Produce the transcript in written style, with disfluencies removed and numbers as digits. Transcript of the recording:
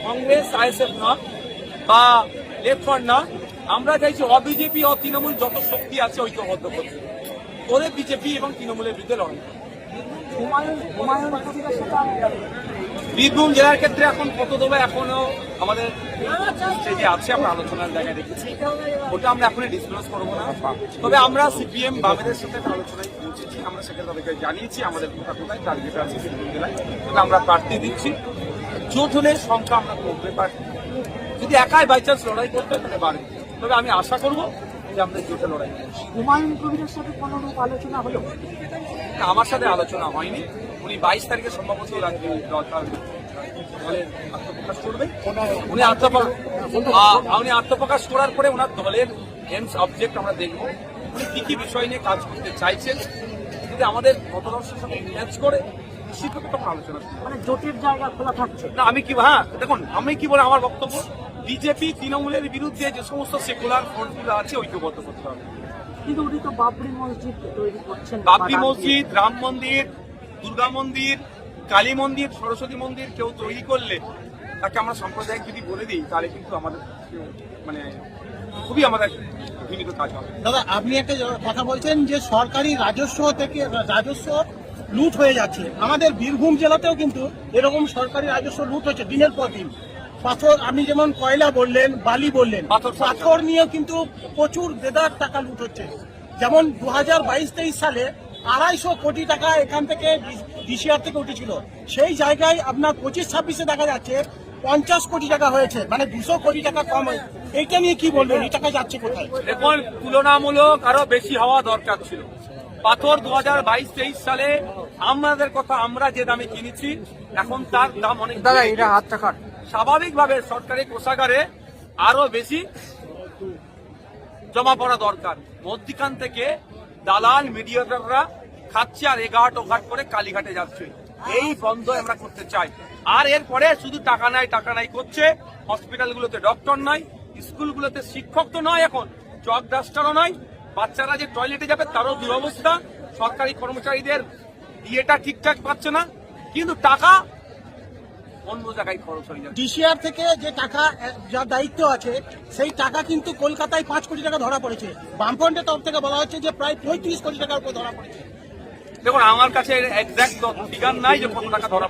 Congress ISF না বা left front না, আমরা চাইছি অবিজেপি ও তৃণমূল যত শক্তি আছে ঐক্যবদ্ধ করতে, করে বিজেপি এবং তৃণমূলের বিরুদ্ধে লড়াই। বীরভূম জেলার ক্ষেত্রে এখন কত দেবে এখনো আমাদের যে আছে, আমরা আলোচনার জায়গায় রেখেছি, ওটা আমরা এখনই ডিসক্লোজ করবো না। তবে আমরা সিপিএম বামেদের সাথে আলোচনায় পৌঁছেছি, আমরা সেখানে তাদেরকে জানিয়েছি আমাদের কোথায় টার্গেট আছে বীরভূম জেলায়। তবে আমরা প্রার্থী দিচ্ছি, জোট হলে সংখ্যা আমরা করতে পারি, যদি একাই বাই চান্স লড়াই করতে তাহলে বাড়বে। তবে আমি আশা করবো যে আমরা জোটে লড়াই করছি। হুমায়ুন কবিরের সাথে কোনো রূপ আলোচনা হলো? আমার সাথে আলোচনা হয়নি, উনি 22 তারিখে সম্ভবত দলের আত্মপ্রকাশ করবে। উনি আত্মপ্রকাশ করার পরে ওনার দলের এমস অবজেক্ট আমরা দেখব, উনি কি কি বিষয় নিয়ে কাজ করতে চাইছেন, যদি আমাদের মতাদর্শের সাথে ম্যাচ করে নিশ্চিতভাবে তখন আলোচনা করব। মানে জোটের জায়গা খোলা থাকছে না, আমি কি, হ্যাঁ দেখুন আমি কি বলে আমার বক্তব্য, বিজেপি তৃণমূলের বিরুদ্ধে যে সমস্ত সেকুলার ফ্রন্টগুলো আছে ঐক্যবদ্ধ করতে হবে। কিন্তু উনি তো বাবরি মসজিদ তৈরি করছেন, বাবরি মসজিদ, রাম মন্দির, দুর্গা মন্দির, কালী মন্দির, সরস্বতী মন্দির কেউ তৈরি করলে তাকে আমরা সাম্প্রদায়িক যদি বলে দিই তাহলে কিন্তু আমাদের মানে খুবই আমাদের ঘৃণিত কাজ হবে। দাদা, আপনি একটা কথা বলছেন যে সরকারি রাজস্ব থেকে রাজস্ব লুট হয়ে যাচ্ছে। আমাদের বীরভূম জেলাতেও কিন্তু এরকম সরকারি রাজস্ব লুট হচ্ছে দিনের পর দিন। পাথর, আপনি যেমন কয়লা বললেন, বালি বললেন, পাথর নিয়েও কিন্তু প্রচুর দেদার টাকা লুট হচ্ছে। যেমন 2022-23 সালে 250 কোটি টাকা এখান থেকে ডিসিআর থেকে উঠেছিল, সেই জায়গায় আপনার 25-26-এ দেখা যাচ্ছে 50 কোটি টাকা হয়েছে, মানে 200 কোটি টাকা কম হয়েছে। এইটা নিয়ে কি বলবেন, এই টাকা যাচ্ছে কোথায়? এখন তুলনামূলক আরো বেশি হওয়া দরকার ছিল। পাথর 2022-23 সালে আমাদের কথা আমরা যে দামে কিনেছি, এখন তার দাম অনেক। দাদা এটা হাত টাকার স্বাভাবিকভাবে সরকারি কোষাগারে আরো বেশি জমা পড়া দরকার। মধ্যিখান থেকে দালাল মিডিয়েটররা খাচ্ছে আর এঘাট ওঘাট করে কালীঘাটে যাচ্ছে। এই বন্ধ আমরা করতে চাই। আর এরপরে শুধু টাকা নাই করছে, হসপিটালগুলোতে ডক্টর নাই, স্কুলগুলোতে শিক্ষক তো নয়, এখন চক ডাস্টারও নয়, বাচ্চারা যে টয়লেটে যাবে তারও দুরবস্থা, সরকারি কর্মচারীদের বিয়েটা ঠিকঠাক পাচ্ছে না, কিন্তু টাকা অন্য জায়গায় খরচ হয়ে যাচ্ছে। ডিসিআর থেকে যে টাকা, যা দায়িত্ব আছে সেই টাকা কিন্তু কলকাতায় 5 কোটি টাকা ধরা পড়েছে। বামফ্রন্টের তরফ থেকে বলা হচ্ছে যে প্রায় 35 কোটি টাকার উপর ধরা পড়েছে। দেখুন আমার কাছে এক্সাক্ট ফিগার নাই যে কত টাকা ধরা